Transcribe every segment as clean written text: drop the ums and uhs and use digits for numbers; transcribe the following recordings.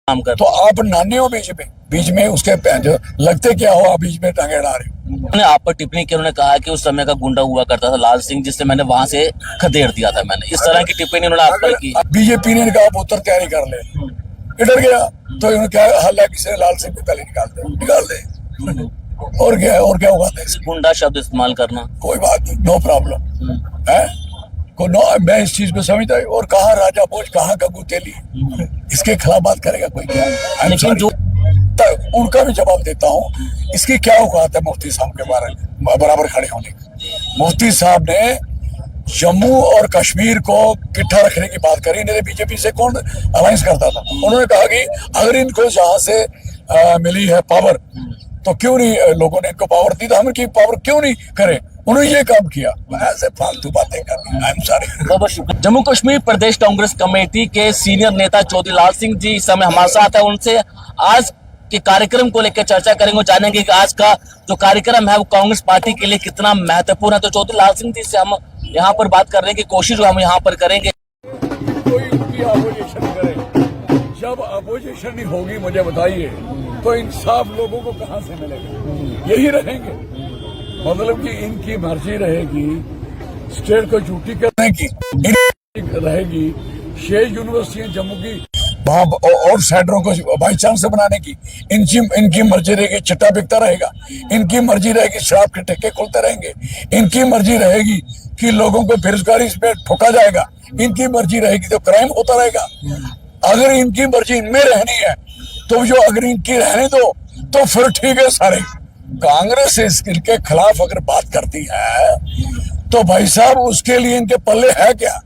काम कर। तो आप नानी हो बीच में उसके जो लगते क्या हो, आप बीच में टांगे अड़ा रहे हो। उन्होंने आप पर टिप्पणी की, उन्होंने कहा कि उस समय का गुंडा हुआ करता था लाल सिंह, जिससे मैंने वहां से खदेड़ दिया था। मैंने इस तरह की टिप्पणी उन्होंने आप पर की। बीजेपी ने कहा आप उत्तर तैयारी कर ले, इधर गया तो इन्होंने क्या हल्ला किसे लाल सिंह को पहले निकाल दे और क्या होगा गुंडा शब्द इस्तेमाल करना कोई बात नहीं, नो प्रॉब्लम है को नो। मैं इस चीज को समझता हूँ। और कहा राजा भोज, कहा गंगू तेली, इसके खिलाफ बात करेगा कोई क्या? लेकिन जो उनका भी जवाब देता हूँ। इसकी क्या औकात है मुफ्ती साहब के बराबर खड़े होने की? मुफ्ती साहब ने जम्मू और कश्मीर को किट्ठा रखने की बात करी। नहीं बीजेपी से कौन अलायंस करता था? उन्होंने कहा कि अगर इनको जहां से मिली है पावर, तो क्यों नहीं लोगों ने इनको पावर दी, तो हम इनकी पावर क्यों नहीं करें? उन्होंने ये काम किया। ऐसे फालतू बातें करनी। I am sorry. बहुत बहुत शुक्रिया। जम्मू कश्मीर प्रदेश कांग्रेस कमेटी के सीनियर नेता चौधरी लाल सिंह जी इस समय हमारे साथ है। उनसे आज के कार्यक्रम को लेकर चर्चा करेंगे, जानेंगे कि आज का जो कार्यक्रम है वो कांग्रेस पार्टी के लिए कितना महत्वपूर्ण है। तो चौधरी लाल सिंह जी से हम यहाँ पर बात करने की कोशिश हम यहाँ पर करेंगे। कोई उनकी अपोजिशन करे, जब अपोजिशन ही होगी मुझे बताइए तो इंसाफ लोगों को कहां से मिलेगा? यही रहेंगे। मतलब कि इनकी मर्जी रहेगी स्टेट को झूठी करने की, रहेगी शेष यूनिवर्सिटियां जम्मू की वहां और सेंटरों को बाई चांस से बनाने की इनकी मर्जी रहेगी। चिट्टा बिकता रहेगा, इनकी मर्जी रहेगी शराब के ठेके खुलते रहेंगे, इनकी मर्जी रहेगी कि लोगों को बेरोजगारी पे ठोका जाएगा, इनकी मर्जी रहेगी तो क्राइम होता रहेगा। अगर इनकी मर्जी इनमें रहनी है तो जो अगर इनकी रहने दो तो फिर ठीक है। सारे कांग्रेस इसके खिलाफ अगर बात करती है तो भाई साहब उसके लिए इनके पल्ले है क्या?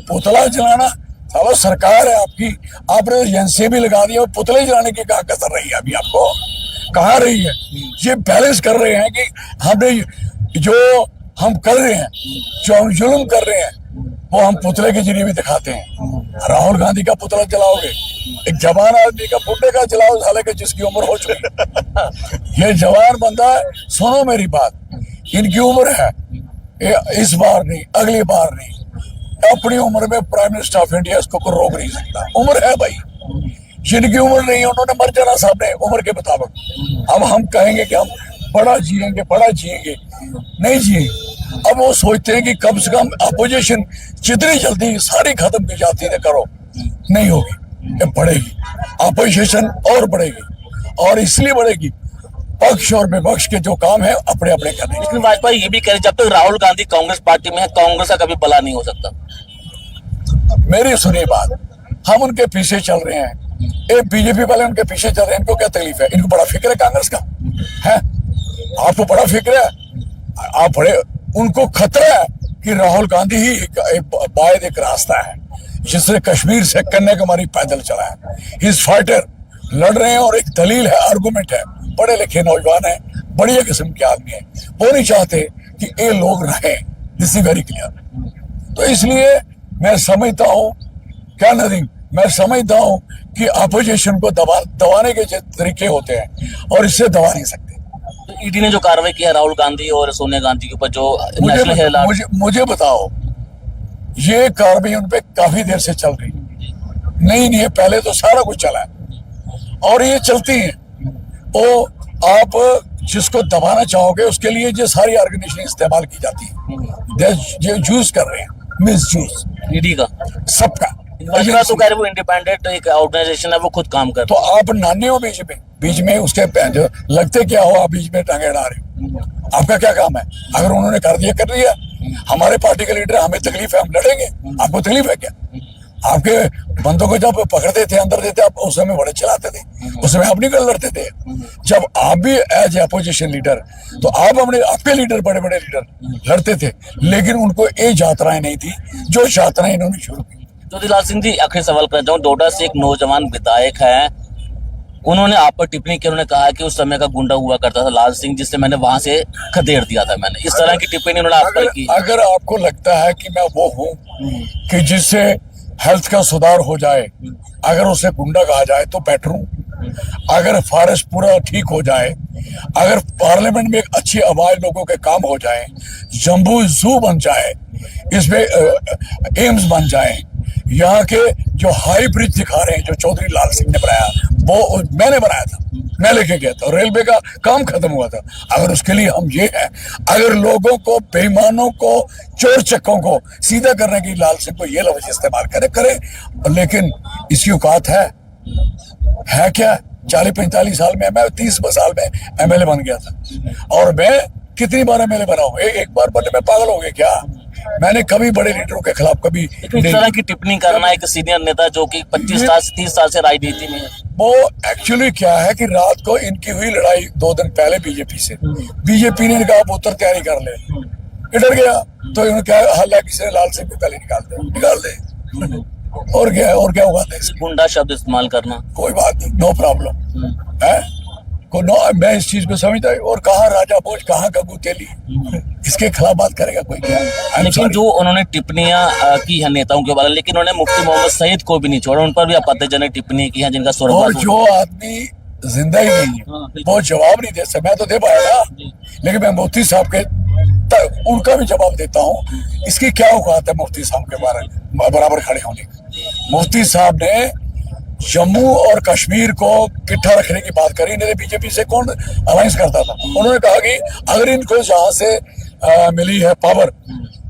पुतला जलाना? चलो सरकार है आपकी, आपने एजेंसी भी लगा दिया, पुतले जलाने की कहाँ कसर रही है अभी आपको? कहाँ रही है? ये बैलेंस कर रहे हैं कि हमने जो हम कर रहे हैं, जो हम जुल्म कर रहे हैं, वो हम पुतले के जरिए भी दिखाते हैं। राहुल गांधी का पुतला जलाओगे, एक जवान आदमी का बुड्ढे का जलाओ, हालांकि जिसकी उम्र हो चुकी। ये जवान बंदा है, सुनो मेरी बात, इनकी उम्र है, इस बार नहीं अगली बार नहीं, अपनी उम्र में प्राइम मिनिस्टर ऑफ इंडिया इसको कोई रोक नहीं सकता। उम्र है भाई, जिनकी उम्र नहीं है उन्होंने मर जाना साहब ने उम्र के मुताबिक। अब हम कहेंगे कि हम बड़ा जिएंगे, नहीं जिएंगे। अब वो सोचते हैं कि कम से कम अपोजिशन जितनी जल्दी सारी खत्म की जाती है करो, नहीं होगी, ये बढ़ेगी अपोजिशन और बढ़ेगी। और इसलिए बढ़ेगी पक्ष और विपक्ष के जो काम है अपने अपने करने। लेकिन वाजपेयी ये भी कह रहे जब तक राहुल गांधी कांग्रेस पार्टी में है कांग्रेस का कभी भला नहीं हो सकता। मेरी सुनिए बात, हम उनके पीछे चल रहे हैं, एक बीजेपी वाले उनके पीछे चल रहे हैं। इनको क्या तकलीफ है? इनको बड़ा फिक्र है कांग्रेस का है? आपको बड़ा फिक्र है? आप बड़े उनको खतरा है कि राहुल गांधी ही वायद एक रास्ता है जिसने कश्मीर से कन्याकुमारी पैदल चला है। इस फाइटर लड़ रहे हैं और एक दलील है, आर्गुमेंट है, पढ़े लिखे नौजवान है, बढ़िया किस्म के आदमी है, वो नहीं चाहते कि ये लोग रहें। This is very clear. तो इसलिए मैं समझता हूं क्या नदीम, मैं समझता हूं कि अपोजिशन को दबाने के तरीके होते हैं और इससे दबा नहीं सकते। ईडी ने जो कार्रवाई की है राहुल गांधी और सोनिया गांधी के ऊपर, जो मुझे बताओ, ये कार्रवाई उन पे काफी देर से चल रही नहीं है, पहले तो सारा कुछ चला है और ये चलती है। वो आप जिसको दबाना चाहोगे उसके लिए जो सारी ऑर्गेनाइजेशन इस्तेमाल की जाती है, जो जूस कर रहे हैं, मिस जूस ईडी का सबका। तो कह रहे वो इंडिपेंडेंट एक ऑर्गेनाइजेशन है, वो खुद काम कर। तो आप नानी हो बीच में उसके जो लगते क्या हो, आप बीच में टांगे अड़ा रहे हो। आपका क्या काम है? अगर उन्होंने कर दिया, हमारे पार्टी के लीडर, हमें तकलीफ है, हम लड़ेंगे। आपको तकलीफ है क्या? आपके बंदों को जब पकड़ते थे, अंदर देते, आप उस समय बड़े चलाते थे, उस समय आप निकल लड़ते थे। जब आप भी एज अपोजिशन लीडर, तो आप आपके लीडर, बड़े बड़े लीडर लड़ते थे, लेकिन उनको ये यात्राएं नहीं थी जो यात्राएं इन्होंने शुरू की। चौधरी लाल सिंह जी, आखिरी सवाल करना चाहूँ, डोडा से एक नौजवान विधायक है, उन्होंने आप पर टिप्पणी की, उन्होंने कहा कि उस समय का गुंडा हुआ करता था लाल सिंह, जिससे मैंने वहां से खदेड़ दिया था। मैंने इस तरह की टिप्पणी उन्होंने आप पर की। अगर आपको लगता है कि मैं वो हूँ कि जिससे हेल्थ का सुधार हो जाए, अगर उसे गुंडा कहा जाए तो बेटर हूँ। अगर फॉरेस्ट पूरा ठीक हो जाए, अगर पार्लियामेंट में एक अच्छी आवाज लोगों के काम हो जाए, जम्बू जू बन जाए, इसमें एम्स बन जाए, यहाँ के जो हाई ब्रिज दिखा रहे हैं जो चौधरी लाल सिंह ने बनाया वो मैंने बनाया था, मैं लेके गया था, रेलवे का काम खत्म हुआ था। अगर उसके लिए हम ये है, अगर लोगों को, बेईमानों को, चोर चक्कों को सीधा करने की लाल सिंह को ये लफ्ज इस्तेमाल करे, लेकिन इसकी औकात है क्या? 40-45 साल में, मैं 30 साल में एमएलए बन गया था, और मैं कितनी बार एमएलए बना हूं? एक बार बनने में पागल हो गए क्या? मैंने कभी बड़े लीडरों के खिलाफ कभी इस तरह की टिप्पणी करना एक सीनियर नेता जो कि 25 साल 30 साल से राजनीति में है। वो एक्चुअली क्या है कि रात को इनकी हुई लड़ाई 2 दिन पहले बीजेपी से, बीजेपी ने कहा पुत्र तैयारी कर ले, डर गया तो इन्होंने क्या हल्ला, किसी ने लाल सिंह को पहले निकाल दे और क्या हुआ था? गुंडा शब्द इस्तेमाल करना कोई बात नहीं, नो प्रॉब्लम है को नो, मैं इस चीज को समझता हूँ। और कहाँ राजा भोज, कहाँ गंगू तेली, इसके खिलाफ बात करेगा कोई क्या? लेकिन जो उन्होंने टिप्पणियां की है नेताओं के बारे में, लेकिन उन्होंने मुफ्ती मोहम्मद सईद को भी नहीं छोड़ा, उन पर भी आपत्तिजनक टिप्पणी की है जिनका और स्वर्गवास। जो आदमी जिंदा ही नहीं है वो जवाब नहीं दे सकता। मैं तो दे पाया ना, लेकिन मैं मुफ्ती साहब के उनका भी जवाब देता हूँ। इसकी क्या औकात है मुफ्ती साहब के बारे बराबर खड़े होने की? मुफ्ती साहब ने जम्मू और कश्मीर को इकट्ठा रखने की बात करी, नहीं बीजेपी से कौन अलायंस करता था? उन्होंने कहा कि अगर इनको जहां से मिली है पावर,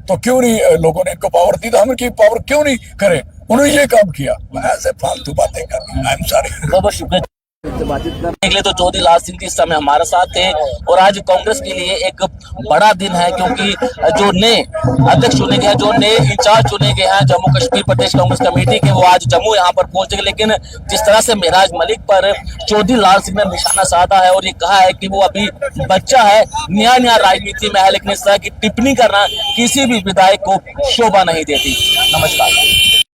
तो क्यों नहीं लोगों ने इनको पावर दी, तो हम इनकी पावर क्यों नहीं करें? उन्होंने ये काम किया। ऐसे फालतू बातें करनी, आई एम सॉरी। बहुत शुक्रिया। बातचीत करने के लिए तो चौधरी लाल सिंह जी इस समय हमारे साथ थे, और आज कांग्रेस के लिए एक बड़ा दिन है, क्योंकि जो नए अध्यक्ष चुने गए हैं, जो नए इंचार्ज चुने गए हैं जम्मू कश्मीर प्रदेश कांग्रेस कमेटी के, वो आज जम्मू यहाँ पर पहुंचेंगे। लेकिन जिस तरह से मेराज मलिक पर चौधरी लाल सिंह ने निशाना साधा है और ये कहा है कि वो अभी बच्चा है, नया राजनीति में है, लेकिन इस तरह की टिप्पणी करना किसी भी विधायक को शोभा नहीं देती। नमस्कार।